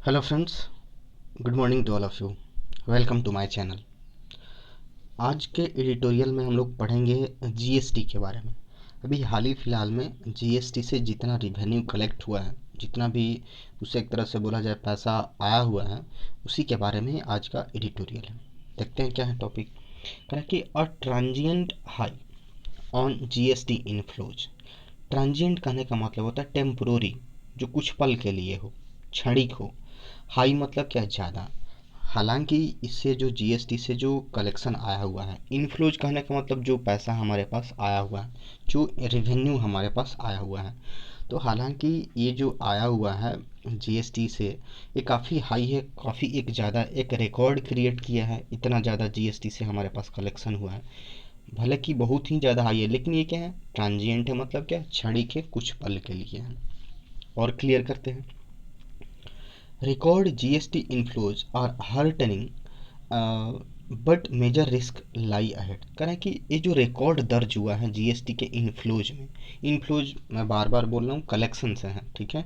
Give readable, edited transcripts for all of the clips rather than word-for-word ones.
Hello friends, good morning to all of you. Welcome to my channel. आज के editorial में हम लोग पढ़ेंगे जीएसटी के बारे में। अभी हाल ही फ़िलहाल में जीएसटी से जितना रिवेन्यू कलेक्ट हुआ है, जितना भी उसे एक तरह से बोला जाए पैसा आया हुआ है, उसी के बारे में आज का एडिटोरियल है। देखते हैं क्या है टॉपिक। कह कि a transient high on GST inflows. Transient कहने का मतलब होता है टेम्पोररी, जो कुछ पल के लिए हो, क्षणिक हो। हाई मतलब क्या, ज़्यादा। हालांकि इससे जो जीएसटी से जो कलेक्शन आया हुआ है, इनफ्लोज कहने का मतलब जो पैसा हमारे पास आया हुआ है, जो रेवेन्यू हमारे पास आया हुआ है। तो हालांकि ये जो आया हुआ है जीएसटी से, ये काफ़ी हाई है, काफ़ी एक ज़्यादा एक रिकॉर्ड क्रिएट किया है। इतना ज़्यादा जीएसटी से हमारे पास कलेक्शन हुआ है, भले कि बहुत ही ज़्यादा हाई है, लेकिन ये क्या है, ट्रांजिएंट है। मतलब क्या, क्षणिक है, कुछ पल के लिए है। और क्लियर करते हैं। Record GST inflows are heartening but major risk lie ahead. करें कि ये जो रिकॉर्ड दर्ज हुआ है जीएसटी के इनफ्लोज में, इनफ्लोज मैं बार बार बोल रहा हूँ, कलेक्शन से है, ठीक है,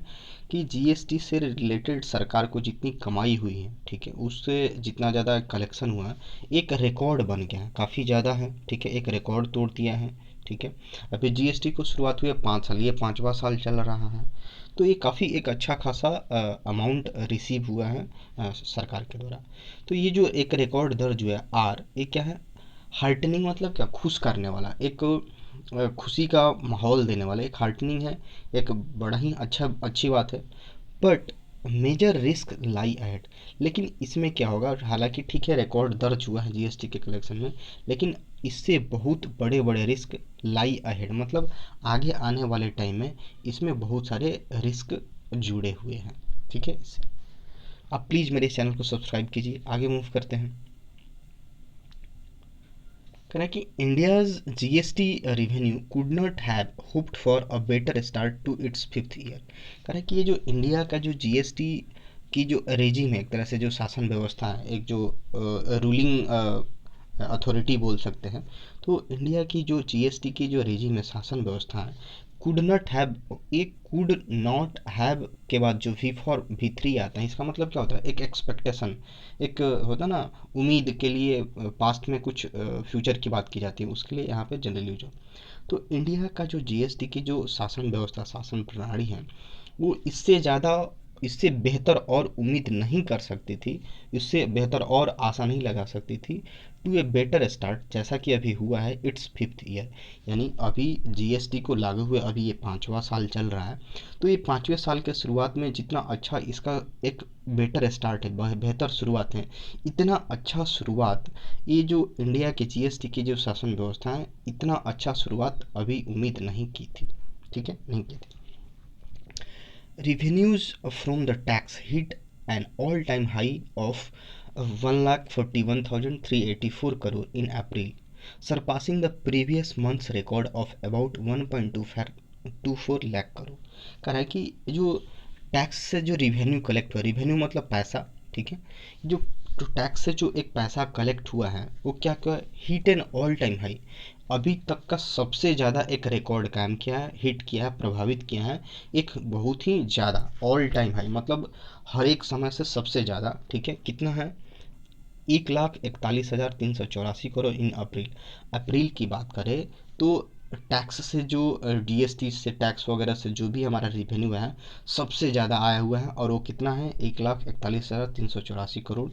कि जीएसटी से रिलेटेड सरकार को जितनी कमाई हुई है, ठीक है, उससे जितना ज़्यादा कलेक्शन हुआ है, एक रिकॉर्ड बन गया है, काफ़ी ज़्यादा है, ठीक है, एक रिकॉर्ड तोड़ दिया है, ठीक है। अभी जीएसटी को शुरुआत हुई है 5 साल, ये 5वां साल चल रहा है। तो ये काफ़ी एक अच्छा खासा अमाउंट रिसीव हुआ है सरकार के द्वारा। तो ये जो एक रिकॉर्ड दर्ज हुआ है, आर, ये क्या है, हार्टनिंग मतलब क्या, खुश करने वाला, एक खुशी का माहौल देने वाला, एक हार्टनिंग है, एक बड़ा ही अच्छी बात है। But major risk lie ahead. लेकिन इसमें क्या होगा, हालांकि ठीक है रिकॉर्ड दर्ज हुआ है जीएसटी के कलेक्शन में, लेकिन इससे बहुत बड़े बड़े रिस्क लाई अहेड, मतलब आगे आने वाले टाइम में इसमें बहुत सारे रिस्क जुड़े हुए हैं, ठीक है। इससे आप प्लीज़ मेरे चैनल को सब्सक्राइब कीजिए। आगे मूव करते हैं। कह कि India's GST revenue could not have hoped for a better start to its 5th year. कह रहा कि ये जो इंडिया का जो जीएसटी की जो रेजिम है, एक तरह से जो शासन व्यवस्था है, एक जो रूलिंग अथॉरिटी बोल सकते हैं, तो इंडिया की जो जीएसटी की जो रेजिम है, शासन व्यवस्था है, कुड नॉट हैव, एक कुड नॉट हैव के बाद जो वी फॉर V3 आता है, इसका मतलब क्या होता है, एक एक्सपेक्टेशन, एक होता ना, उम्मीद के लिए पास्ट में कुछ फ्यूचर की बात की जाती है, उसके लिए यहाँ पे जनरल यूज हो। तो इंडिया का जो जीएसटी की जो शासन व्यवस्था, शासन प्रणाली है, वो इससे ज़्यादा, इससे बेहतर और उम्मीद नहीं कर सकती थी, इससे बेहतर और आशा नहीं लगा सकती थी टू ए बेटर स्टार्ट, जैसा कि अभी हुआ है इट्स 5th ईयर। यानी अभी जीएसटी को लागू हुए अभी ये 5वां साल चल रहा है। तो ये 5वें साल के शुरुआत में जितना अच्छा इसका एक बेटर स्टार्ट है, बेहतर शुरुआत है, इतना अच्छा शुरुआत, ये जो इंडिया के जीएसटी की जो शासन व्यवस्था है, इतना अच्छा शुरुआत अभी उम्मीद नहीं की थी, ठीक है, नहीं की थी। Revenues from the tax hit an all-time high of 1,41,384 crore in April, surpassing the previous month's record of about 1.24 lakh crore। कह रहा है कि जो टैक्स से जो रिवेन्यू कलेक्ट हुआ, रिवेन्यू मतलब पैसा, ठीक है, जो टैक्स से जो एक पैसा कलेक्ट हुआ है, वो क्या क्या, hit an all time high, अभी तक का सबसे ज़्यादा एक रिकॉर्ड कायम किया है, हिट किया है, प्रभावित किया है, एक बहुत ही ज़्यादा ऑल टाइम हाई, मतलब हर एक समय से सबसे ज़्यादा, ठीक है। कितना है, 1,41,384 करोड़ इन अप्रैल। अप्रैल की बात करें तो टैक्स से जो जीएसटी से टैक्स वगैरह से जो भी हमारा रिवेन्यू है, सबसे ज़्यादा आया हुआ है, और वो कितना है, 1,41,384 करोड़।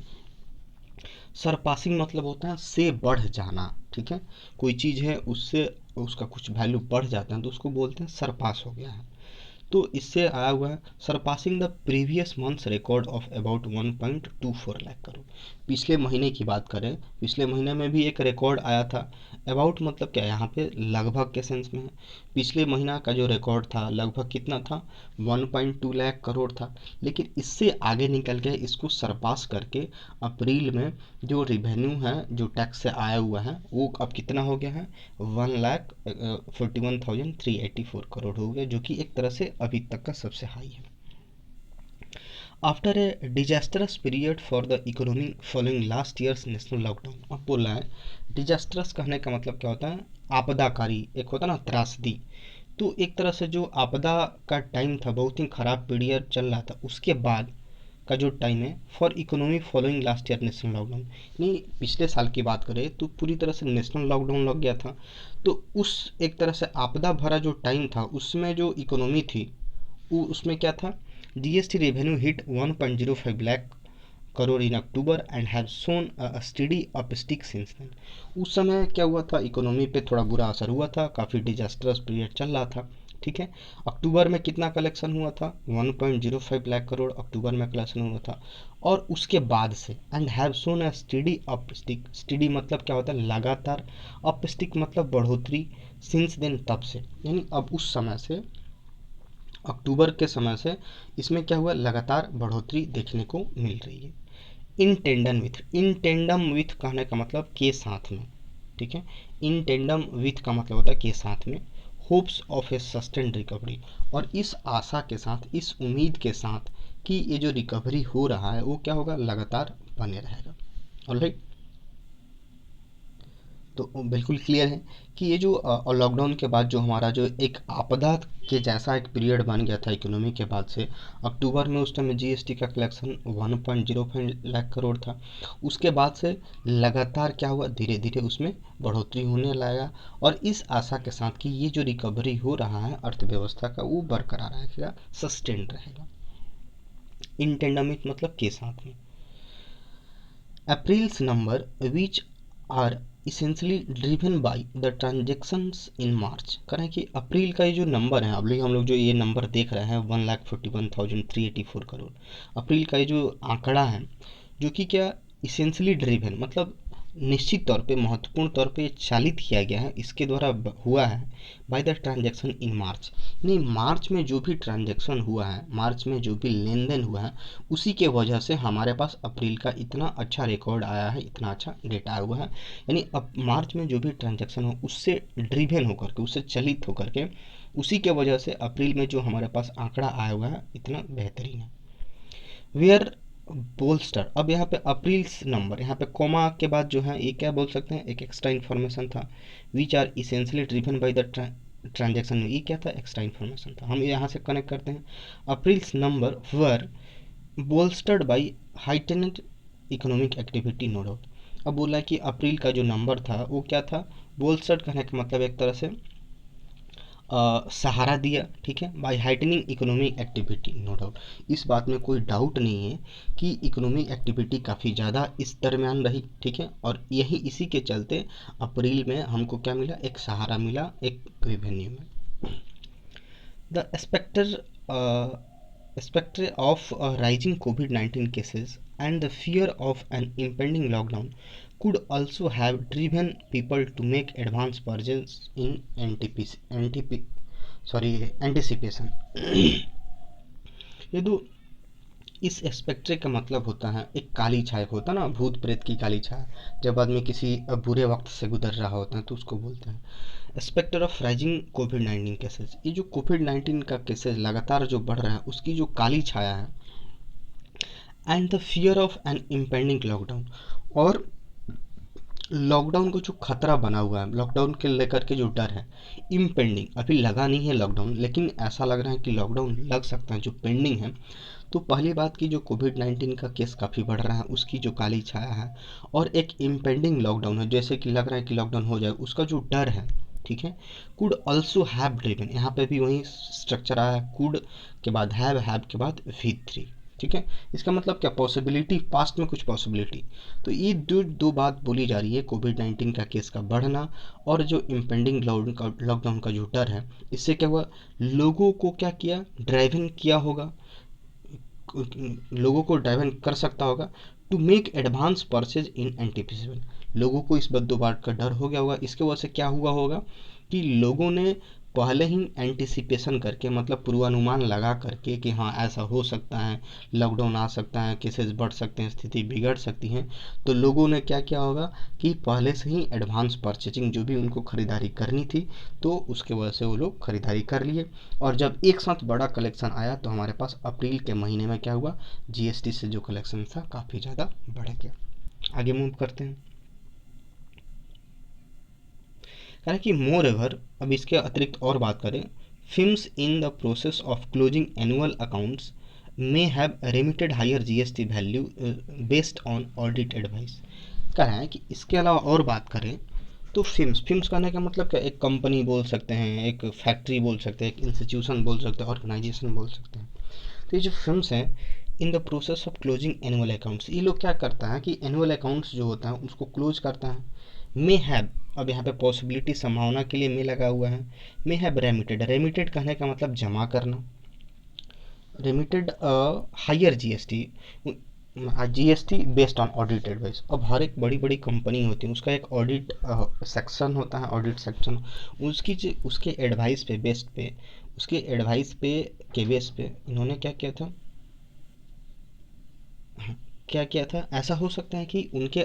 सरपासिंग मतलब होता है से बढ़ जाना, ठीक है, कोई चीज़ है उससे उसका कुछ वैल्यू बढ़ जाता है तो उसको बोलते हैं सरपास हो गया है। तो इससे आया हुआ है surpassing the previous months record of about 1.24 lakh crore. पिछले महीने की बात करें, पिछले महीने में भी एक रिकॉर्ड आया था। अबाउट मतलब क्या, यहाँ पे लगभग के सेंस में है। पिछले महीना का जो रिकॉर्ड था लगभग कितना था, 1.2 लाख करोड़ था। लेकिन इससे आगे निकल के इसको सरपास करके अप्रैल में जो रिवेन्यू है, जो टैक्स से आया हुआ है, वो अब कितना हो गया है, 1,41,384 करोड़ हो गया, जो कि एक तरह से अभी तक का सबसे हाई है। After a disastrous period for the economy following last years national lockdown. अब बोल रहा है, डिजास्टरस कहने का मतलब क्या होता है, आपदाकारी, एक होता ना त्रासदी। तो एक तरह से जो आपदा का टाइम था, बहुत ही खराब पीरियड चल रहा था, उसके बाद का जो टाइम है for economy following last year national lockdown, यानी पिछले साल की बात करें तो पूरी तरह से नेशनल लॉकडाउन लग गया था। तो उस एक तरह से आपदा भरा जो टाइम था उसमें जो इकोनॉमी थी वो उसमें क्या था, GST revenue hit 1.05 lakh crore in October and have shown a steady uptick since then. उस समय क्या हुआ था, इकोनॉमी पे थोड़ा बुरा असर हुआ था, काफ़ी डिजास्टरस पीरियड चल रहा था। ठीक है, अक्टूबर में कितना कलेक्शन हुआ था, 1.05 लाख करोड़ अक्टूबर में कलेक्शन हुआ था। और उसके बाद से and have shown a steady uptick, steady मतलब क्या होता है लगातार, अपस्टिक मतलब बढ़ोतरी, सिंस देन तब से, यानी अब उस समय से अक्टूबर के समय से इसमें क्या हुआ, लगातार बढ़ोतरी देखने को मिल रही है। इन टेंडम विथ कहने का मतलब के साथ में, ठीक है, इन टेंडम विथ का मतलब होता है के साथ में, hopes of A sustained recovery, और इस आशा के साथ, इस उम्मीद के साथ कि ये जो रिकवरी हो रहा है वो क्या होगा, लगातार बने रहेगा। ऑलराइट, तो बिल्कुल क्लियर है कि ये जो लॉकडाउन के बाद जो हमारा जो एक आपदा के जैसा एक पीरियड बन गया था इकोनॉमी के बाद से, अक्टूबर में उस टाइम जीएसटी का कलेक्शन 1.05 लाख करोड़ था। उसके बाद से लगातार क्या हुआ, धीरे धीरे उसमें बढ़ोतरी होने लगा, और इस आशा के साथ कि ये जो रिकवरी हो रहा है अर्थव्यवस्था का वो बरकरार रहेगा, सस्टेन्ड रहेगा। इन टेंडमिक मतलब के साथ में। April's number which are essentially driven by the transactions in March, करें कि अप्रैल का ये जो नंबर है, अभी हम लोग जो ये नंबर देख रहे हैं 1,41,384 करोड़, अप्रैल का ये जो आंकड़ा है जो कि क्या इसेंशली ड्रिवन मतलब निश्चित तौर पे महत्वपूर्ण तौर पे चालित किया गया है, इसके द्वारा हुआ है बाय द ट्रांजैक्शन इन मार्च, नहीं मार्च में जो भी ट्रांजैक्शन हुआ है, मार्च में जो भी लेन देन हुआ है, उसी के वजह से हमारे पास अप्रैल का इतना अच्छा रिकॉर्ड आया है, इतना अच्छा डेटा हुआ है। यानी अब मार्च में जो भी ट्रांजैक्शन हो उससे ड्रिवन होकर के, उससे चलित होकर के, उसी के वजह से अप्रैल में जो हमारे पास आंकड़ा आया हुआ है इतना बेहतरीन है। वेयर बोल्स्टर, अब यहाँ पे अप्रैल्स नंबर, यहाँ पे कोमा के बाद जो है ये क्या बोल सकते हैं, एक एक्स्ट्रा इन्फॉर्मेशन था, which are essentially driven by the transaction, ये क्या था, एक्स्ट्रा इन्फॉर्मेशन था, हम यहाँ से कनेक्ट करते हैं। April's number were bolstered by heightened economic activity, no doubt. अब बोला कि अप्रैल का जो नंबर था वो क्या था, बोल्स्टर्ड कहने का मतलब एक तरह से सहारा दिया, ठीक है, by heightening economic activity, no doubt, इस बात में कोई डाउट नहीं है कि इकोनॉमिक एक्टिविटी काफ़ी ज़्यादा इस दरमियान रही, ठीक है, और यही इसी के चलते अप्रैल में हमको क्या मिला, एक सहारा मिला एक रेवेन्यू में। The specter of rising COVID-19 cases and the fear of an impending lockdown could also have driven people to make advance purchases in anticipation। ये तो इस स्पेक्ट्रे का मतलब होता है एक काली छाया होता है ना, भूत प्रेत की काली छाया, जब आदमी किसी बुरे वक्त से गुजर रहा होता है तो उसको बोलते हैं स्पेक्टर ऑफ राइजिंग कोविड-19 केसेस। ये जो कोविड-19 का केसेस लगातार जो बढ़ रहा है उसकी जो काली छाया है, and the fear of an impending lockdown, और लॉकडाउन को जो खतरा बना हुआ है, लॉकडाउन के लेकर के जो डर है, इम्पेंडिंग अभी लगा नहीं है लॉकडाउन, लेकिन ऐसा लग रहा है कि लॉकडाउन लग सकता है, जो पेंडिंग है। तो पहली बात की जो कोविड-19 का केस काफ़ी बढ़ रहा है उसकी जो काली छाया है, और एक इम्पेंडिंग लॉकडाउन है, जैसे कि लग रहा है कि लॉकडाउन हो जाए, उसका जो डर है, ठीक है, कुड ऑल्सो हैव ड्रिवन, यहाँ पे भी वही स्ट्रक्चर आया है, कुड के बाद हैव के बाद V3, ठीक है, इसका मतलब क्या, पॉसिबिलिटी, पास्ट में कुछ पॉसिबिलिटी। तो ये दो बात बोली जा रही है, कोविड-19 का केस का बढ़ना और जो इम्पेंडिंग लॉकडाउन का जो डर है, इससे क्या हुआ, लोगों को क्या किया, ड्राइविंग किया होगा, लोगों को ड्राइवन कर सकता होगा, to make advance purchase in anticipation, लोगों को इस बद्दोबाट का डर हो गया होगा, इसके वजह से क्या हुआ होगा कि लोगों ने पहले ही एंटिसिपेशन करके, मतलब पूर्वानुमान लगा करके कि हाँ ऐसा हो सकता है, लॉकडाउन आ सकता है, केसेस बढ़ सकते हैं, स्थिति बिगड़ सकती है, तो लोगों ने क्या किया होगा कि पहले से ही एडवांस परचेजिंग जो भी उनको ख़रीदारी करनी थी तो उसके वजह से वो लोग ख़रीदारी कर लिए, और जब एक साथ बड़ा कलेक्शन आया तो हमारे पास अप्रैल के महीने में क्या हुआ, जीएसटी से जो कलेक्शन था काफ़ी ज़्यादा बढ़ गया। आगे मूव करते हैं, यानी कि मोर एवर, अब इसके अतिरिक्त और बात करें, firms in the process of closing annual accounts may have remitted higher GST value based on audit advice. कह रहे हैं कि इसके अलावा और बात करें तो फिल्म्स कहने का मतलब क्या, एक कंपनी बोल सकते हैं, एक फैक्ट्री बोल सकते हैं, एक इंस्टीट्यूशन बोल सकते हैं, ऑर्गेनाइजेशन बोल सकते हैं। तो ये जो फिल्म्स हैं, इन the process of closing annual accounts, ये लोग क्या करता है कि एनुअल अकाउंट्स जो होता है उसको क्लोज करता है। मे हैव, अब यहाँ पे पॉसिबिलिटी संभावना के लिए मे लगा हुआ है। मे हैव रेमिटेड, रेमिटेड कहने का मतलब जमा करना, remitted higher GST, GST based on audit advice. अब हर एक बड़ी बड़ी कंपनी होती है, उसका एक ऑडिट सेक्शन होता है, ऑडिट सेक्शन। उसके एडवाइस पे, बेस्ड पे, उसके एडवाइस पे के बेस पे इन्होंने क्या किया था, क्या किया था, ऐसा हो सकता है कि उनके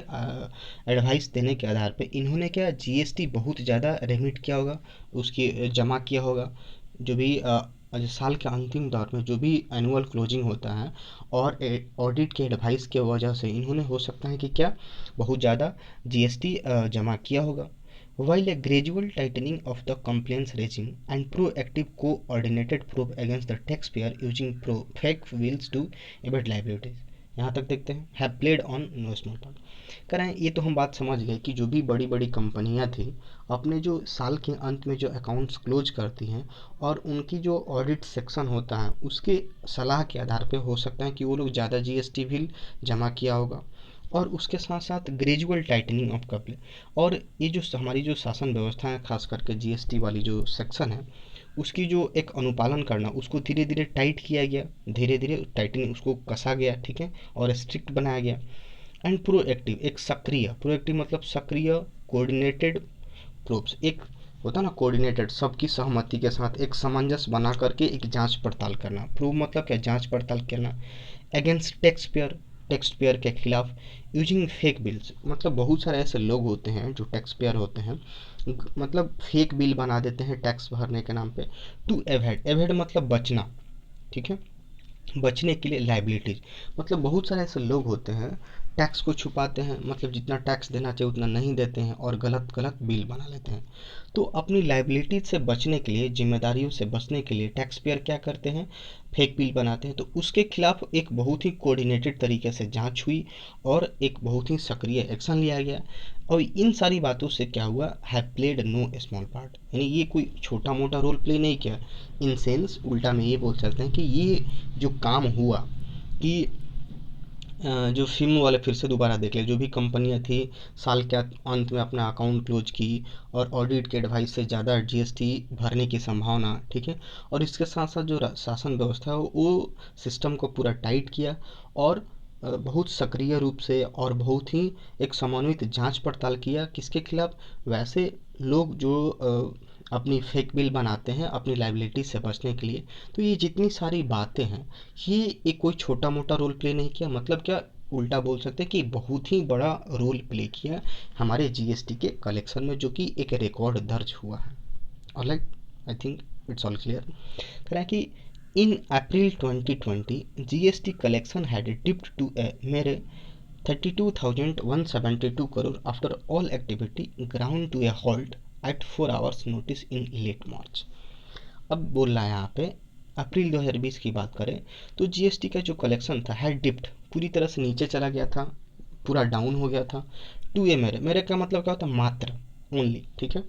एडवाइस देने के आधार पे इन्होंने क्या जीएसटी बहुत ज़्यादा रेमिट किया होगा, उसकी जमा किया होगा। जो भी जो साल के अंतिम दौर में जो भी एनुअल क्लोजिंग होता है, और ऑडिट के एडवाइस के वजह से इन्होंने हो सकता है कि क्या बहुत ज़्यादा जीएसटी जमा किया होगा। While a gradual tightening of the compliance regime and proactive coordinated probe against the taxpayer using fake bills to evade liabilities, यहाँ तक देखते हैं, have played on know small part. कह रहे हैं ये तो हम बात समझ गए कि जो भी बड़ी बड़ी कंपनियां थी, अपने जो साल के अंत में जो अकाउंट्स क्लोज करती हैं, और उनकी जो ऑडिट सेक्शन होता है उसके सलाह के आधार पे हो सकता है कि वो लोग ज़्यादा जीएसटी बिल जमा किया होगा। और उसके साथ साथ ग्रेजुअल टाइटनिंग ऑफ कपले, और ये जो हमारी जो शासन व्यवस्था है, खास करके जीएसटी वाली जो सेक्शन है, उसकी जो एक अनुपालन करना, उसको धीरे धीरे टाइट किया गया, धीरे धीरे टाइटनिंग उसको कसा गया, ठीक है, और स्ट्रिक्ट बनाया गया। एंड प्रोएक्टिव, एक सक्रिय, प्रोएक्टिव मतलब सक्रिय कोऑर्डिनेटेड प्रोब्स, एक होता ना कोऑर्डिनेटेड, सबकी सहमति के साथ एक सामंजस्य बना करके एक जांच पड़ताल करना। प्रूव मतलब क्या, जांच पड़ताल करना। Against tax payer, tax payer के खिलाफ। यूजिंग फेक बिल्स, मतलब बहुत सारे ऐसे लोग होते हैं जो टैक्स पेयर होते हैं, मतलब फेक बिल बना देते हैं टैक्स भरने के नाम पे। टू एवेड, एवेड मतलब बचना, ठीक है, बचने के लिए। लाइबिलिटीज मतलब बहुत सारे ऐसे लोग होते हैं टैक्स को छुपाते हैं, मतलब जितना टैक्स देना चाहिए उतना नहीं देते हैं और गलत गलत बिल बना लेते हैं। तो अपनी लाइबिलिटीज से बचने के लिए, जिम्मेदारियों से बचने के लिए टैक्स पेयर क्या करते हैं, फेक बिल बनाते हैं। तो उसके खिलाफ एक बहुत ही कोऑर्डिनेटेड तरीके से जांच हुई और एक बहुत ही सक्रिय एक्शन लिया गया। और इन सारी बातों से क्या हुआ, have played know small part, यानी ये कोई छोटा मोटा रोल प्ले नहीं किया। इन सेंस उल्टा में ये बोल सकते हैं कि ये जो काम हुआ कि जो फिल्म वाले फिर से दोबारा देख ले, जो भी कंपनियां थी साल के अंत में अपना अकाउंट क्लोज की और ऑडिट के एडवाइस से ज़्यादा जीएसटी भरने की संभावना, ठीक है, और इसके साथ साथ जो शासन व्यवस्था है वो सिस्टम को पूरा टाइट किया, और बहुत सक्रिय रूप से और बहुत ही एक समन्वित जांच पड़ताल किया किसके खिलाफ, वैसे लोग जो अपनी फेक बिल बनाते हैं अपनी लाइबिलिटी से बचने के लिए। तो ये जितनी सारी बातें हैं, ये एक कोई छोटा मोटा रोल प्ले नहीं किया, मतलब क्या, उल्टा बोल सकते हैं कि बहुत ही बड़ा रोल प्ले किया हमारे जीएसटी के कलेक्शन में, जो कि एक रिकॉर्ड दर्ज हुआ है। Alright, I think it's all clear. कह रहा है कि in April 2020 GST collection had dipped to a mere 32,172 crore after all activity ground to a halt at 4 hours notice in late March. अब बोल रहा है यहाँ पे अप्रैल 2020 की बात करें तो जीएसटी का जो कलेक्शन था हैड डिप्ड, पूरी तरह से नीचे चला गया था, पूरा डाउन हो गया था। टू ए मेरे, मेरे का मतलब क्या होता है, मात्र, ओनली, ठीक है,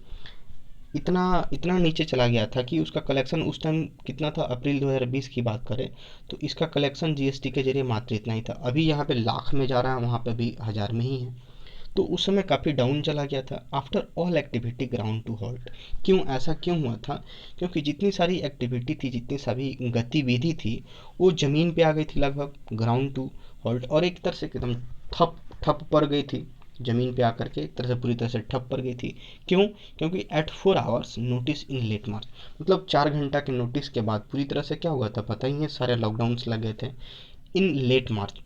इतना इतना नीचे चला गया था कि उसका कलेक्शन उस टाइम कितना था, अप्रैल 2020 की बात करें तो इसका कलेक्शन जीएसटी के जरिए मात्र इतना ही था। अभी यहाँ पे लाख में जा रहा है, वहाँ पे भी हज़ार में ही है। तो उस समय काफ़ी डाउन चला गया था। After all activity ground to halt, क्यों ऐसा क्यों हुआ था, क्योंकि जितनी सारी एक्टिविटी थी, जितनी सारी गतिविधि थी, वो ज़मीन पे आ गई थी, लगभग ग्राउंड टू हॉल्ट, और एक तरह से एकदम ठप ठप पड़ गई थी, ज़मीन पे आकर के एक तरह से पूरी तरह से ठप पड़ गई थी। क्यों, क्योंकि at 4 hours notice in late March, मतलब 4 घंटा के नोटिस के बाद पूरी तरह से क्या हुआ था पता ही है, सारे लॉकडाउन्स लग गए थे। इन लेट मार्च,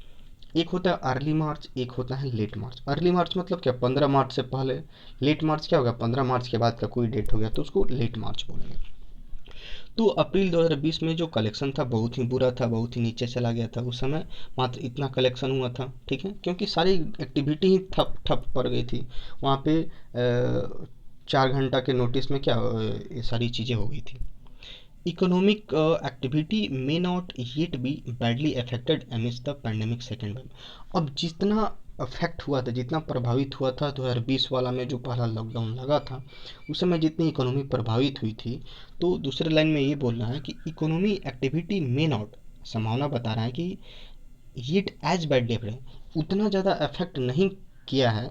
एक होता है अर्ली मार्च, एक होता है लेट मार्च। अर्ली मार्च मतलब क्या, 15 मार्च से पहले। लेट मार्च क्या होगा, 15 मार्च के बाद का कोई डेट हो गया तो उसको लेट मार्च बोलेंगे। तो अप्रैल 2020 में जो कलेक्शन था बहुत ही बुरा था, बहुत ही नीचे चला गया था। उस समय मात्र इतना कलेक्शन हुआ था, ठीक है, क्योंकि सारी एक्टिविटी ही ठप ठप पड़ गई थी वहाँ पे। 4 घंटा के नोटिस में क्या ये सारी चीज़ें हो गई थी। Economic activity may not yet be badly affected amidst the pandemic second wave. अब जितना अफेक्ट हुआ था, जितना प्रभावित हुआ था 2020 वाला में जो पहला लॉकडाउन लगा था, उस समय जितनी इकोनॉमी प्रभावित हुई थी, तो दूसरे लाइन में ये बोलना है कि इकोनॉमी एक्टिविटी मे नॉट, संभावना बता रहा है कि येट एज बैडली अफेक्ट, उतना ज़्यादा अफेक्ट नहीं किया है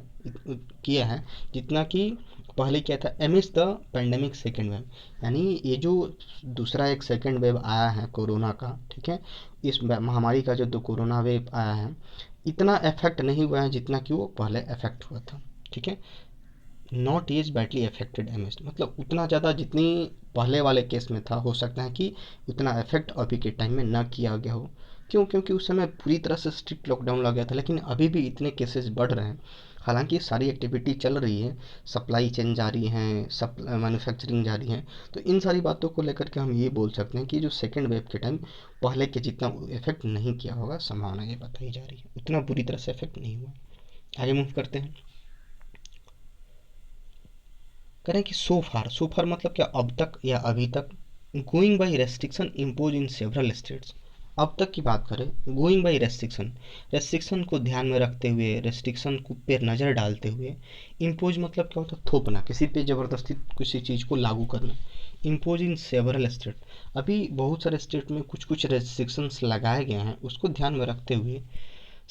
किया है जितना कि पहले क्या था amidst the pandemic second wave. यानी ये जो दूसरा एक सेकेंड वेव आया है कोरोना का, ठीक है, इस महामारी का जो कोरोना वेव आया है, इतना इफेक्ट नहीं हुआ है जितना कि वो पहले इफेक्ट हुआ था, ठीक है। Not is badly affected amidst, मतलब उतना ज़्यादा जितनी पहले वाले केस में था, हो सकता है कि उतना इफेक्ट अभी के टाइम में ना किया गया हो। क्यों? क्योंकि उस समय पूरी तरह से स्ट्रिक्ट लॉकडाउन लग गया था, लेकिन अभी भी इतने केसेस बढ़ रहे हैं। हालांकि सारी एक्टिविटी चल रही है, सप्लाई चेन जारी है, सब मैन्युफैक्चरिंग जारी है, तो इन सारी बातों को लेकर के हम ये बोल सकते हैं कि जो सेकेंड वेव के टाइम पहले के जितना इफेक्ट नहीं किया होगा, संभावना ये बताई जा रही है, उतना बुरी तरह से इफेक्ट नहीं हुआ। आगे मूव करते हैं। करें कि सो फार मतलब क्या, अब तक या अभी तक, going by restriction impose in several states. अब तक की बात करें, गोइंग बाई रेस्ट्रिक्शन, रेस्ट्रिक्शन को ध्यान में रखते हुए, रेस्ट्रिक्शन को पे नज़र डालते हुए, इम्पोज मतलब क्या होता है, थोपना, किसी पे ज़बरदस्ती किसी चीज़ को लागू करना। इम्पोज इन सेवरल स्टेट, अभी बहुत सारे स्टेट में कुछ कुछ रेस्ट्रिक्शंस लगाए गए हैं, उसको ध्यान में रखते हुए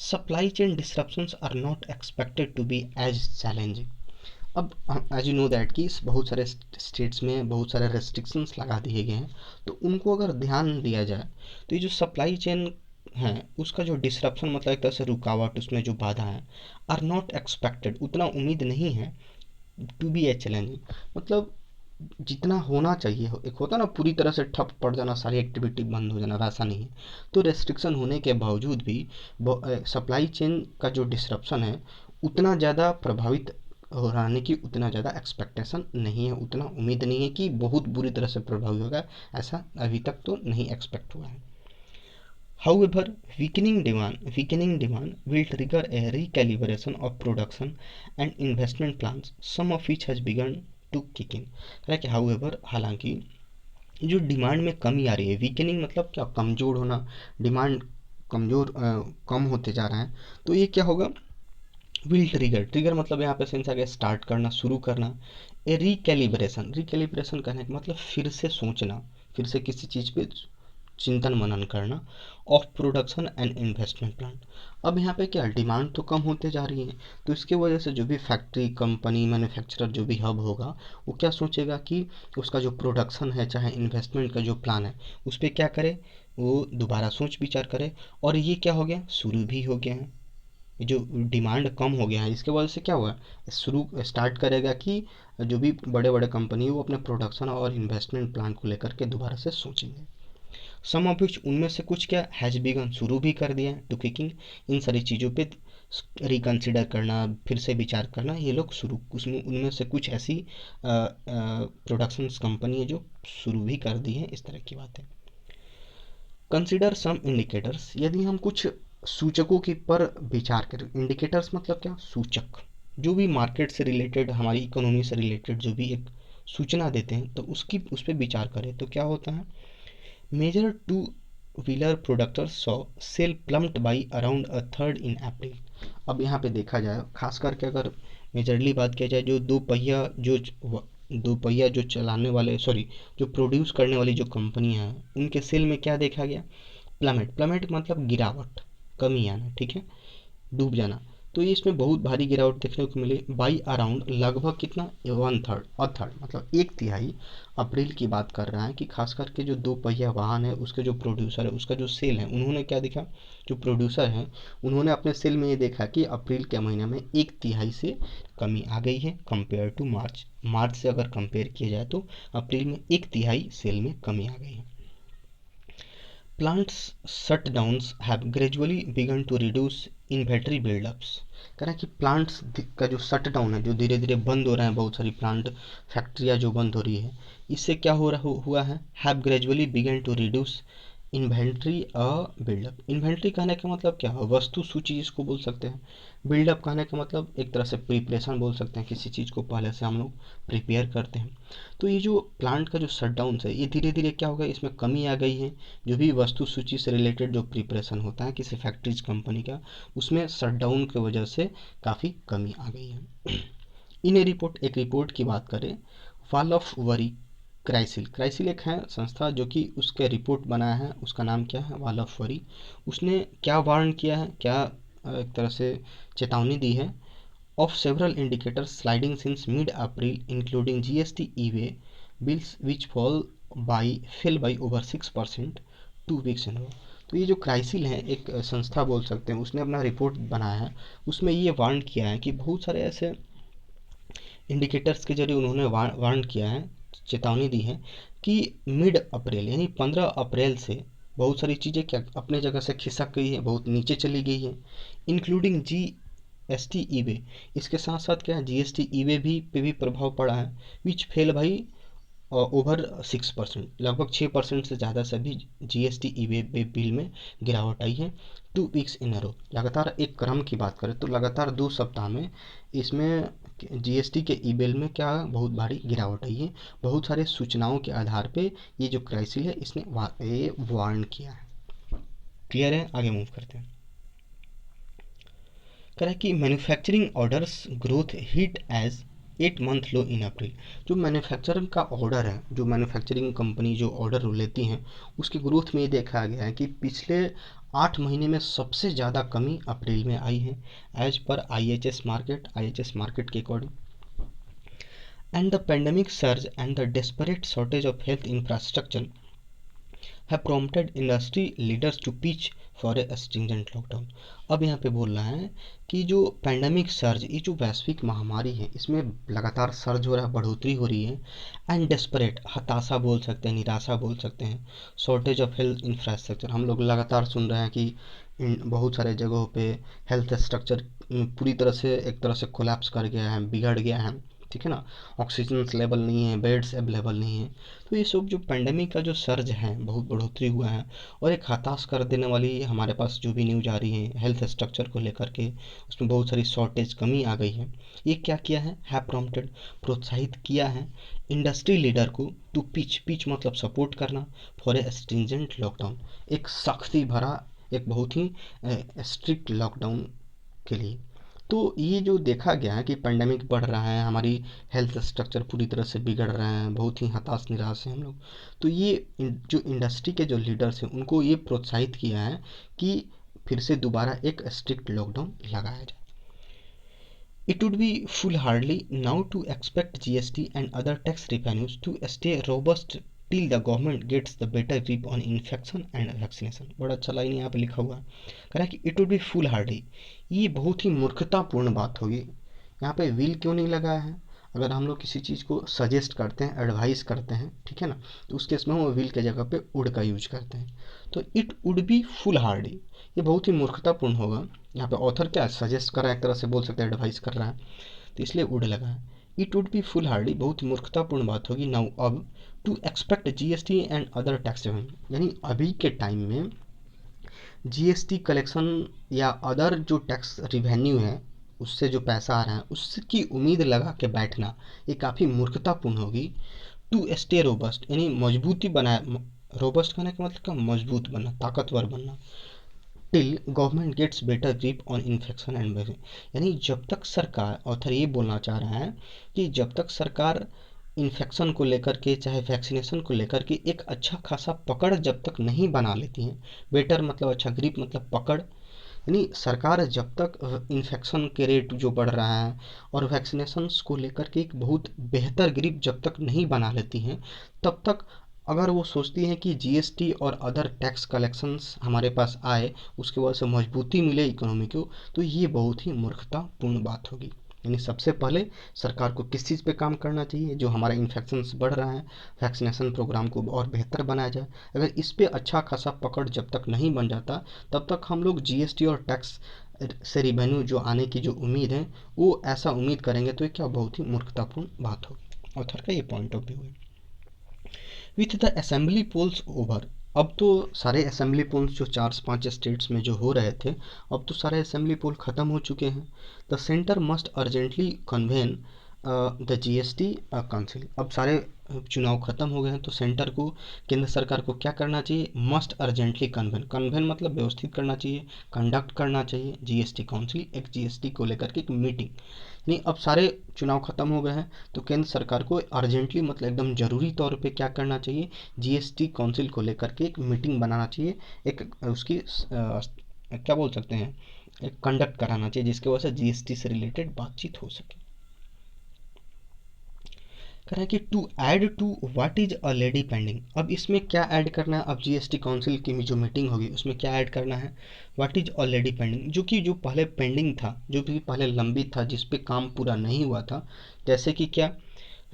supply chain disruptions are not expected to be as challenging. अब एज यू नो दैट कि बहुत सारे स्टेट्स में बहुत सारे रेस्ट्रिक्शंस लगा दिए गए हैं, तो उनको अगर ध्यान दिया जाए तो ये जो सप्लाई चेन है उसका जो डिसरप्शन, मतलब एक तरह से रुकावट, उसमें जो बाधा है, आर नॉट एक्सपेक्टेड, उतना उम्मीद नहीं है, टू बी ए चैलेंजिंग, मतलब जितना होना चाहिए हो, एक होता ना पूरी तरह से ठप पड़ जाना, सारी एक्टिविटी बंद हो जाना, वैसा नहीं है। तो रेस्ट्रिक्शन होने के बावजूद भी सप्लाई चेन का जो डिसरप्शन है उतना ज़्यादा प्रभावित हो रहने की उतना ज़्यादा एक्सपेक्टेशन नहीं है, उतना उम्मीद नहीं है कि बहुत बुरी तरह से प्रभावित होगा, ऐसा अभी तक तो नहीं एक्सपेक्ट हुआ है। However, weakening demand will trigger a recalibration of production and investment plans, some of which has begun to kick in. like however, हालांकि जो डिमांड में कमी आ रही है, वीकनिंग मतलब क्या, कमज़ोर होना, डिमांड कम होते जा रहा है, तो ये क्या होगा, विल ट्रिगर मतलब यहाँ पे सेंस आ गया स्टार्ट करना, शुरू करना। ए रिकैलिब्रेशन कहने का मतलब फिर से सोचना, फिर से किसी चीज़ पे चिंतन मनन करना, of production and investment plan. अब यहाँ पे क्या, डिमांड तो कम होते जा रही है, तो इसकी वजह से जो भी फैक्ट्री, कंपनी, मैन्युफैक्चरर जो भी हब होगा, वो क्या सोचेगा कि उसका जो प्रोडक्शन है, चाहे इन्वेस्टमेंट का जो प्लान है, उस पर क्या करे, वो दोबारा सोच विचार करे। और ये क्या हो गया, शुरू भी हो गया है। जो डिमांड कम हो गया है, इसके वजह से क्या हुआ, शुरू स्टार्ट करेगा कि जो भी बड़े बड़े कंपनी है वो अपने प्रोडक्शन और इन्वेस्टमेंट प्लान को लेकर के दोबारा से सोचेंगे। सम ऑफ विच, उनमें से कुछ क्या हैज बिगन, शुरू भी कर दिया टू किकिंग, इन सारी चीज़ों पे रिकन्सिडर करना, फिर से विचार करना, ये लोग शुरू, उसमें उनमें से कुछ ऐसी प्रोडक्शन कंपनी है जो शुरू भी कर दी है, इस तरह की बात है। कंसिडर सम इंडिकेटर्स, यदि हम कुछ सूचकों के पर विचार करें, इंडिकेटर्स मतलब क्या, सूचक, जो भी मार्केट से रिलेटेड, हमारी इकोनॉमी से रिलेटेड जो भी एक सूचना देते हैं, तो उस पर विचार करें तो क्या होता है, major two wheeler producers saw sale plumped by around a third in April. अब यहाँ पे देखा जाए, खास करके अगर मेजरली बात किया जाए, जो दो पहिया जो चलाने वाले, सॉरी, जो प्रोड्यूस करने वाली जो कंपनियां हैं, उनके सेल में क्या देखा गया, प्लमेट मतलब गिरावट, कमी आना, ठीक है, डूब जाना। तो ये इसमें बहुत भारी गिरावट देखने को मिली, बाई अराउंड, लगभग कितना, वन थर्ड, मतलब एक तिहाई। अप्रैल की बात कर रहा है कि खास करके जो दो पहिया वाहन है उसके जो प्रोड्यूसर है, उसका जो सेल है, उन्होंने क्या देखा, जो प्रोड्यूसर हैं उन्होंने अपने सेल में ये देखा कि अप्रैल के महीने में एक तिहाई से कमी आ गई है, कंपेयर टू मार्च से अगर कंपेयर किया जाए तो अप्रैल में एक तिहाई सेल में कमी आ गई है। Plants shutdowns have gradually begin to reduce inventory buildups. कह रहे हैं कि प्लांट्स का जो शट डाउन है, जो धीरे धीरे बंद हो रहे हैं, बहुत सारी प्लांट फैक्ट्रियाँ जो बंद हो रही है, इससे क्या हुआ है, have gradually begin to reduce inventory a buildup. Inventory कहने का मतलब क्या है, वस्तु सूची इसको बोल सकते हैं। बिल्डअप कहने का मतलब एक तरह से प्रिपरेशन बोल सकते हैं, किसी चीज़ को पहले से हम लोग प्रिपेयर करते हैं। तो ये जो प्लांट का जो शटडाउन है, ये धीरे धीरे क्या होगा, इसमें कमी आ गई है। जो भी वस्तु सूची से रिलेटेड जो प्रिपरेशन होता है किसी फैक्ट्रीज कंपनी का, उसमें शटडाउन की वजह से काफ़ी कमी आ गई है। इन ए रिपोर्ट, एक रिपोर्ट की बात करें, wall of worry CRISIL. CRISIL एक है संस्था जो कि उसके रिपोर्ट बनाया है, उसका नाम क्या है, वॉल ऑफ वरी। उसने क्या वार्न किया है, क्या एक तरह से चेतावनी दी है, of several indicators sliding since mid April including GST e way bills which fell by over 6% 2 weeks in row. तो ये जो क्राइसिल है, एक संस्था बोल सकते हैं, उसने अपना रिपोर्ट बनाया है। उसमें ये वार्न किया है कि बहुत सारे ऐसे इंडिकेटर्स के जरिए उन्होंने वार्न किया है, चेतावनी दी है कि मिड अप्रैल यानी 15 अप्रैल से बहुत सारी चीज़ें क्या अपने जगह से खिसक गई है, बहुत नीचे चली गई है। इंक्लूडिंग जीएसटी ई वे, इसके साथ साथ क्या है, जीएसटी ई वे भी पे भी प्रभाव पड़ा है। विच फेल भाई ओवर 6%, लगभग 6% से ज़्यादा सभी जीएसटी ई वे बिल में गिरावट आई है। 2 वीक्स इन रो, लगातार एक क्रम की बात करें तो लगातार 2 सप्ताह में इसमें जीएसटी के ई बिल में क्या बहुत भारी गिरावट आई है। बहुत सारे सूचनाओं के आधार पे ये जो क्राइसिल है इसने ये वार्न किया है। क्लियर है, आगे मूव करते हैं। कह रहा है कि manufacturing orders growth hit as 8 month low in April. जो मैन्युफैक्चरिंग का ऑर्डर है, जो मैन्युफैक्चरिंग कंपनी जो ऑर्डर लेती हैं, उसके ग्रोथ में ये देखा गया है कि पिछले 8 महीने में सबसे ज़्यादा कमी अप्रैल में आई है, एज पर आईएचएस मार्केट के according. And the pandemic surge and the desperate shortage of health infrastructure have prompted industry leaders to pitch for a stringent lockdown. अब यहाँ पे बोल रहा है कि जो पैंडमिक सर्ज, ये जो वैश्विक महामारी है, इसमें लगातार सर्ज हो रहा है, बढ़ोतरी हो रही है। एंड डेस्परेट, हताशा बोल सकते हैं, निराशा बोल सकते हैं। शॉर्टेज ऑफ हेल्थ इंफ्रास्ट्रक्चर, हम लोग लगातार सुन रहे हैं कि बहुत सारे जगहों पे हेल्थ स्ट्रक्चर पूरी तरह से एक तरह से कोलैप्स कर गया है, बिगड़ गया है, ठीक है ना। ऑक्सीजन लेवल नहीं है, बेड्स अवेलेबल नहीं है। तो ये सब जो पेंडेमिक का जो सर्ज है, बहुत बढ़ोतरी हुआ है। और एक हताश कर देने वाली हमारे पास जो भी न्यूज आ रही है हेल्थ स्ट्रक्चर को लेकर के, उसमें बहुत सारी शॉर्टेज कमी आ गई है। ये क्या किया है प्रॉम्प्टेड, प्रोत्साहित किया है इंडस्ट्री लीडर को टू पिच मतलब सपोर्ट करना, फॉर ए स्ट्रिंजेंट लॉकडाउन, एक सख्ती भरा, एक बहुत ही स्ट्रिक्ट लॉकडाउन के लिए। तो ये जो देखा गया है कि पेंडेमिक बढ़ रहा है, हमारी हेल्थ स्ट्रक्चर पूरी तरह से बिगड़ रहे हैं, बहुत ही हताश निराश हैं हम लोग। तो ये जो इंडस्ट्री के जो लीडर्स हैं, उनको ये प्रोत्साहित किया है कि फिर से दोबारा एक स्ट्रिक्ट लॉकडाउन लगाया जाए। It would be foolhardy now to expect GST and other tax revenues to stay robust till the government gets the better grip on infection and vaccination। बड़ा अच्छा लाइन यहाँ पे लिखा हुआ है, कह रहा है कि it would be full Hardy, ये बहुत ही मूर्खतापूर्ण बात होगी। यहाँ पे विल क्यों नहीं लगाया है, अगर हम लोग किसी चीज़ को सजेस्ट करते हैं, एडवाइस करते हैं, ठीक है ना, तो उस केस में हम विल के जगह पे वुड का यूज करते हैं। तो it would be full Hardy, ये बहुत ही मूर्खतापूर्ण होगा। यहाँ पे ऑथर क्या सजेस्ट कर रहा है, एक तरह से बोल सकते हैं एडवाइस कर रहा है, तो इसलिए वुड लगा है। It would be foolhardy, बहुत ही मूर्खतापूर्ण बात होगी नाउ अब, to expect GST and other tax revenue, यानी अभी के टाइम में जीएसटी कलेक्शन या अदर जो टैक्स रिवेन्यू है, उससे जो पैसा आ रहा है, उसकी उम्मीद लगा के बैठना, ये काफ़ी मूर्खतापूर्ण होगी। टू स्टे रोबस्ट, यानी मजबूती बनाए, रोबस्ट करने का मतलब क्या, मजबूत बनना, ताकतवर बनना। Till government gets better grip on infection and vaccine, यानी जब तक सरकार, ऑथर ये बोलना चाह रहा है कि जब तक सरकार इन्फेक्शन को लेकर के चाहे वैक्सीनेशन को लेकर के एक अच्छा खासा पकड़ जब तक नहीं बना लेती हैं, बेटर मतलब अच्छा, ग्रिप मतलब पकड़, यानी सरकार जब तक इन्फेक्शन के रेट जो बढ़ रहा है और वैक्सीनेशंस को लेकर के एक बहुत बेहतर ग्रिप जब तक नहीं बना लेती हैं, तब तक अगर वो सोचती हैं कि जीएसटी और अदर टैक्स कलेक्शंस हमारे पास आए, उसकी वजह से मजबूती मिले इकोनॉमी को, तो ये बहुत ही मूर्खतापूर्ण बात होगी। यानी सबसे पहले सरकार को किस चीज़ पे काम करना चाहिए, जो हमारा इन्फेक्शंस बढ़ रहा है, वैक्सीनेशन प्रोग्राम को और बेहतर बनाया जाए। अगर इस पे अच्छा खासा पकड़ जब तक नहीं बन जाता, तब तक हम लोग जीएसटी और टैक्स से रिवेन्यू जो आने की जो उम्मीद है, वो ऐसा उम्मीद करेंगे तो ये क्या बहुत ही मूर्खतापूर्ण बात होगी। ऑथर का ये पॉइंट ऑफ व्यू है। With the assembly polls over, अब तो सारे असेंबली पोल्स जो 4-5 स्टेट्स में जो हो रहे थे, अब तो सारे असेंबली पोल ख़त्म हो चुके हैं। The centre must urgently convene the GST council. अब सारे चुनाव ख़त्म हो गए हैं, तो सेंटर को, केंद्र सरकार को क्या करना चाहिए? मस्ट अर्जेंटली कन्वेन, कन्वेन मतलब व्यवस्थित करना चाहिए, कंडक्ट करना चाहिए जीएसटी काउंसिल, एक जीएसटी को लेकर के एक मीटिंग। नहीं, अब सारे चुनाव ख़त्म हो गए हैं, तो केंद्र सरकार को अर्जेंटली मतलब एकदम ज़रूरी तौर पे क्या करना चाहिए? जीएसटी काउंसिल को लेकर के एक मीटिंग बनाना चाहिए, एक उसकी क्या बोल सकते हैं, एक कंडक्ट कराना चाहिए, जिसकी वजह से जीएसटी से रिलेटेड बातचीत हो सके। कह रहा है कि to add to what is already pending. अब इसमें क्या ऐड करना है? अब जीएसटी काउंसिल की जो मीटिंग होगी उसमें क्या ऐड करना है? व्हाट इज ऑलरेडी पेंडिंग, जो पहले पेंडिंग था, जो भी पहले लंबित था, जिस पे काम पूरा नहीं हुआ था। जैसे कि क्या?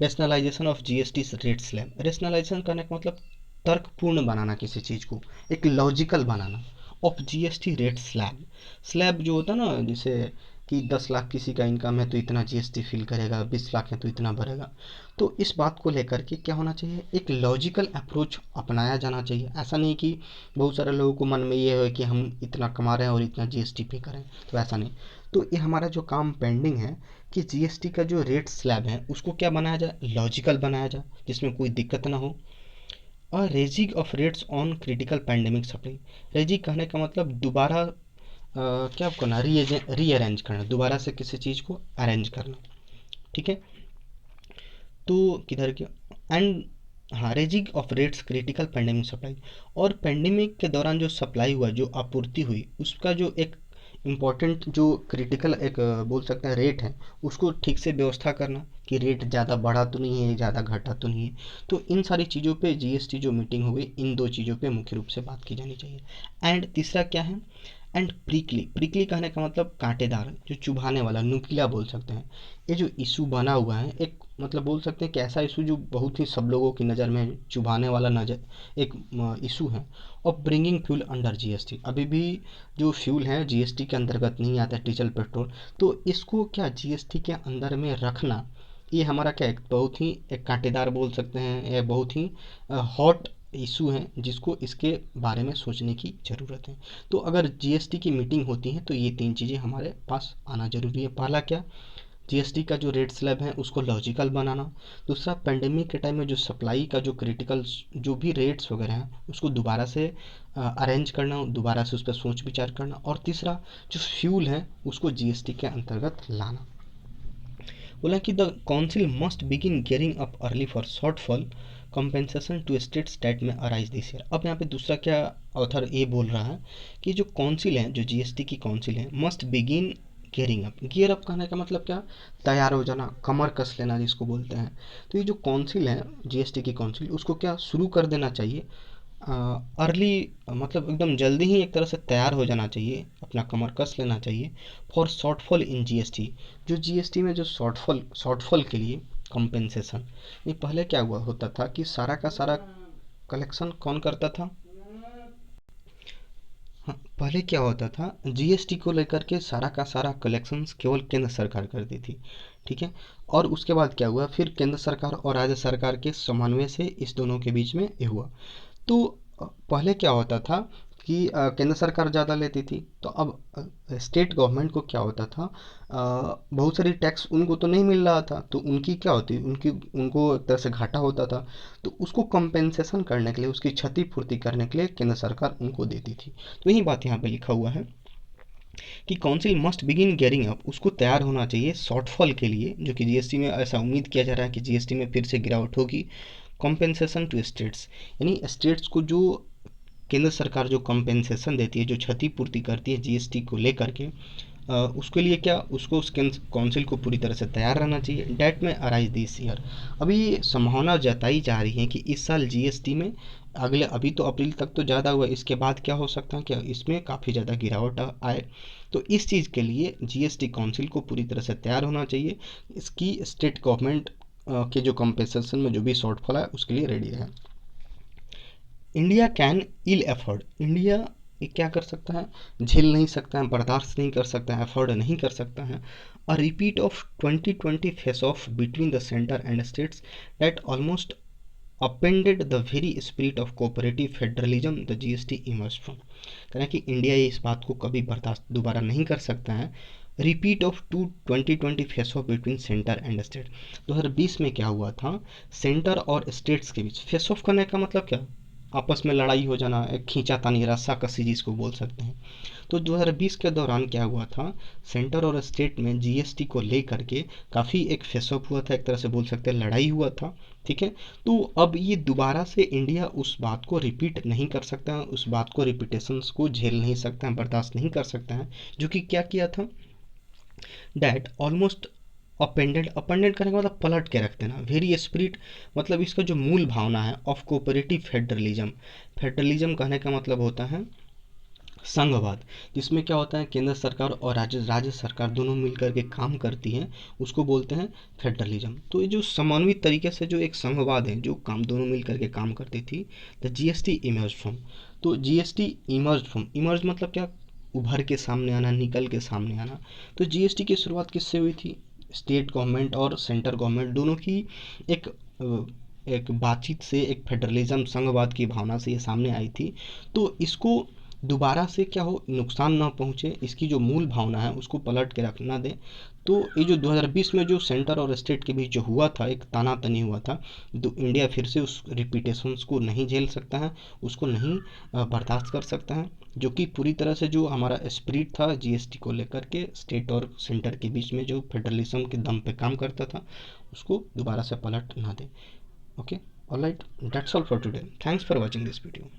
Rationalisation of GST rate slab. Rationalisation करने का मतलब तर्कपूर्ण बनाना किसी चीज़ को, एक लॉजिकल बनाना। Of GST rate slab, slab जो होता है ना, जैसे कि 10 लाख किसी का इनकम है तो इतना जीएसटी फील करेगा, 20 लाख है तो इतना भरेगा। तो इस बात को लेकर के क्या होना चाहिए? एक लॉजिकल अप्रोच अपनाया जाना चाहिए। ऐसा नहीं कि बहुत सारे लोगों को मन में ये है कि हम इतना कमा रहे हैं और इतना जीएसटी पे करें, तो ऐसा नहीं। तो ये हमारा जो काम पेंडिंग है कि जीएसटी का जो रेट स्लैब है उसको क्या बनाया जाए? लॉजिकल बनाया जाए, जिसमें कोई दिक्कत ना हो। और raising of rates on critical pandemic supply. Raising कहने का मतलब दोबारा क्या करना? रीअरेंज करना, दोबारा से किसी चीज़ को अरेंज करना। ठीक है, तो किधर गया? एंड हाँ, raising of rates critical pandemic supply. और पैंडेमिक के दौरान जो सप्लाई हुआ, जो आपूर्ति हुई, उसका जो एक इम्पॉर्टेंट जो क्रिटिकल एक बोल सकते हैं रेट है, उसको ठीक से व्यवस्था करना कि रेट ज़्यादा बढ़ा तो नहीं है, ज़्यादा घटा तो नहीं है। तो इन सारी चीज़ों पे जीएसटी जो मीटिंग हो गई, इन दो चीज़ों पे मुख्य रूप से बात की जानी चाहिए। एंड तीसरा क्या है? एंड प्रिकली, प्रिकली कहने का मतलब कांटेदार, जो चुभाने वाला, नुकीला बोल सकते हैं। ये जो इशू बना हुआ है, एक मतलब बोल सकते हैं कि ऐसा इशू जो बहुत ही सब लोगों की नज़र में चुभाने वाला नज़र एक इशू है। और ब्रिंगिंग फ्यूल अंडर जीएसटी, अभी भी जो फ्यूल है जीएसटी के अंतर्गत नहीं आता है, डीजल पेट्रोल, तो इसको क्या जीएसटी के अंदर में रखना, ये हमारा क्या एक बहुत ही एक कांटेदार बोल सकते हैं, या बहुत ही हॉट इशू है, जिसको इसके बारे में सोचने की ज़रूरत है। तो अगर जीएसटी की मीटिंग होती है तो ये 3 चीज़ें हमारे पास आना ज़रूरी है। पहला क्या? जीएसटी का जो रेट स्लैब है उसको लॉजिकल बनाना। दूसरा, पेंडेमिक के टाइम में जो सप्लाई का जो क्रिटिकल जो भी रेट्स वगैरह हैं उसको दोबारा से अरेंज करना, दोबारा से उस पर सोच विचार करना। और तीसरा, जो फ्यूल है उसको जीएसटी के अंतर्गत लाना। बोला कि the council must begin gearing up early for shortfall compensation to states that may arise this year. अब यहाँ पे दूसरा क्या ऑथर ये बोल रहा है कि जो काउंसिल है, जो जीएसटी की काउंसिल है, must begin gearing up. Gear up कहने का मतलब क्या? तैयार हो जाना, कमर कस लेना जिसको बोलते हैं। तो ये जो काउंसिल है जीएसटी की काउंसिल, उसको क्या शुरू कर देना चाहिए अर्ली, मतलब एकदम जल्दी ही एक तरह से तैयार हो जाना चाहिए, अपना कमर कस लेना चाहिए। फॉर शॉर्टफॉल इन जीएसटी, जो जीएसटी में जो शॉर्टफॉल के लिए कंपेंसेशन। ये पहले क्या हुआ होता था कि सारा का सारा कलेक्शन कौन करता था? हाँ, पहले क्या होता था, जीएसटी को लेकर के सारा का सारा कलेक्शन केवल केंद्र सरकार करती थी। ठीक है, और उसके बाद क्या हुआ, फिर केंद्र सरकार और राज्य सरकार के समन्वय से इस दोनों के बीच में ये हुआ। तो पहले क्या होता था कि केंद्र सरकार ज़्यादा लेती थी, तो अब स्टेट गवर्नमेंट को क्या होता था, बहुत सारी टैक्स उनको तो नहीं मिल रहा था, तो उनकी क्या होती, उनकी उनको एक तरह से घाटा होता था। तो उसको कंपेंसेशन करने के लिए, उसकी क्षतिपूर्ति करने के लिए केंद्र सरकार उनको देती थी। तो यही बात यहाँ पे लिखा हुआ है कि council must begin gearing up, उसको तैयार होना चाहिए शॉर्टफॉल के लिए, जो कि जीएसटी में ऐसा उम्मीद किया जा रहा है कि जीएसटी में फिर से गिरावट होगी। कॉम्पेंसेशन टू स्टेट्स, यानी स्टेट्स को जो केंद्र सरकार जो कंपेंसेशन देती है, जो क्षतिपूर्ति करती है जीएसटी को लेकर के, उसके लिए क्या, उसको उस काउंसिल को पूरी तरह से तैयार रहना चाहिए। डेट में अराइज दिस ईयर, अभी संभावना जताई जा रही है कि इस साल जीएसटी में अगले, अभी तो अप्रैल तक तो ज़्यादा हुआ, इसके बाद क्या हो सकता है कि इसमें काफ़ी ज़्यादा गिरावट आए। तो इस चीज़ के लिए जीएसटी काउंसिल को पूरी तरह से तैयार होना चाहिए, इसकी स्टेट गवर्नमेंट के जो कंपेंसेशन में जो भी शॉर्टफॉल है उसके लिए रेडी रहे। India can ill afford, India ये क्या कर सकता है, झेल नहीं सकता है, बर्दाश्त नहीं कर सकता है, एफर्ड नहीं कर सकता है। A repeat of 2020 face off between the centre and states that almost upended the very spirit of cooperative federalism the GST emerge from. कह रहे हैं कि इंडिया इस बात को कभी बर्दाश्त दोबारा नहीं कर सकता है। Repeat of 2020 face off between centre and state. 2020 में क्या हुआ था, सेंटर और स्टेट्स के बीच फेस ऑफ करने का मतलब क्या, आपस में लड़ाई हो जाना, एक खींचातानी रस्साकसी जिसको बोल सकते हैं। तो 2020 के दौरान क्या हुआ था, सेंटर और स्टेट में जीएसटी को लेकर के काफ़ी एक फेस ऑफ हुआ था, एक तरह से बोल सकते हैं लड़ाई हुआ था। ठीक है, तो अब ये दोबारा से इंडिया उस बात को रिपीट नहीं कर सकता है, उस बात को रिपीटेशंस को झेल नहीं सकता है, बर्दाश्त नहीं कर सकता है। जो कि क्या किया था, डैट ऑलमोस्ट अपेंडेड, अपेंडेड करने का मतलब पलट के रख देना, वेरी स्पिरिट, मतलब इसका जो मूल भावना है ऑफ कोऑपरेटिव फेडरलिज्म। फेडरलिज्म कहने का मतलब होता है संघवाद, जिसमें क्या होता है केंद्र सरकार और राज्य सरकार दोनों मिलकर के काम करती हैं, उसको बोलते हैं फेडरलिज्म। तो ये जो समन्वित तरीके से जो एक संघवाद है, जो काम दोनों मिलकर के काम करती थी, द जीएसटी इमर्ज फ्रॉम। तो जीएसटी इमर्ज फ्रॉम, इमर्ज मतलब क्या, उभर के सामने आना, निकल के सामने आना। तो जीएसटी की शुरुआत किससे हुई थी, स्टेट गवर्नमेंट और सेंटर गवर्नमेंट दोनों की एक एक बातचीत से, एक फेडरलिज्म संघवाद की भावना से ये सामने आई थी। तो इसको दोबारा से क्या हो, नुकसान ना पहुँचे, इसकी जो मूल भावना है उसको पलट के रखना दे। तो ये जो 2020 में जो सेंटर और स्टेट के बीच जो हुआ था, एक तानातनी हुआ था, तो इंडिया फिर से उस रिपीटेशंस को नहीं झेल सकता है, उसको नहीं बर्दाश्त कर सकता है। जो कि पूरी तरह से जो हमारा स्पिरिट था जीएसटी को लेकर के, स्टेट और सेंटर के बीच में जो फेडरलिज्म के दम पे काम करता था, उसको दोबारा से पलट ना दे। Okay, alright, that's all for today, thanks for watching this video.